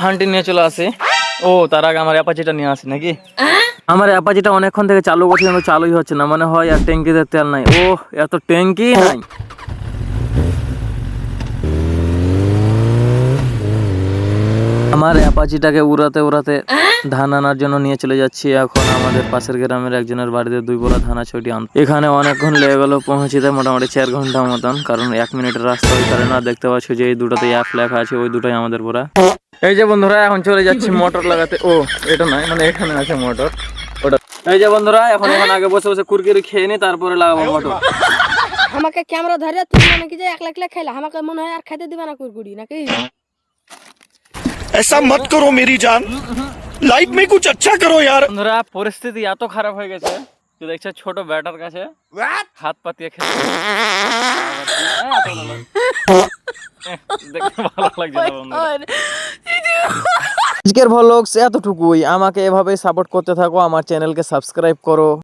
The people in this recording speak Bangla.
ধানটি নিয়ে চলে আসি। ও তার আগে আমার অ্যাপাচিটা নিয়ে আসি নাকি? আমার অ্যাপাচিটা অনেকক্ষণ থেকে চালু করছি কিন্তু চালুই হচ্ছে না, মনে হয় আর ট্যাঙ্কিতে তেল নাই। ও এত ট্যাঙ্কি নাই। আমার অ্যাপাচিটাকে উড়াতে উড়াতে ধান আনার জন্য নিয়ে চলে যাচ্ছি। এখন আমাদের পাশের গ্রামের একজনের বাড়িতে 2 বোরা ধান ছড়ি আন। এখানে অনেকক্ষণ লেগে গেল পৌঁছিতে, মোটামুটি 4 ঘন্টা মতন, কারণ 1 মিনিটের রাস্তা ওই কারণে। দেখতে পাচ্ছি যে এই দুটোতে অ্যাপ লেখা আছে, ওই দুটোই আমাদের বোরা। এই যে বন্ধুরা এখন চলে যাচ্ছি মোটর লাগাতে। ও এটা নয়, মানে এখানে আছে মোটর, ওটা। এই যে বন্ধুরা এখন আগে বসে বসে কুরকুরি খেয়ে নি, তারপরে লাগাবো মোটর। আমাকে ক্যামেরা ধরে তুমি মানে কি যে একলা একলা খেলা, আমাকে মনে হয় আর খেতে দিবা না কুরকুরি নাকি? ऐसा मत करो मेरी जान, लाइफ में कुछ अच्छा करो यार। বন্ধুরা পরিস্থিতি এত খারাপ হয়ে গেছে যে দেখছে ছোট ব্যাটার কাছে হাত পাতিয়ে খেতে দেখতে ভালো লাগছে না বন্ধুরা। আজকের ভ্লগ এতটুকুই। আমাকে এভাবে সাপোর্ট করতে থাকো, আমার চ্যানেলকে সাবস্ক্রাইব করো।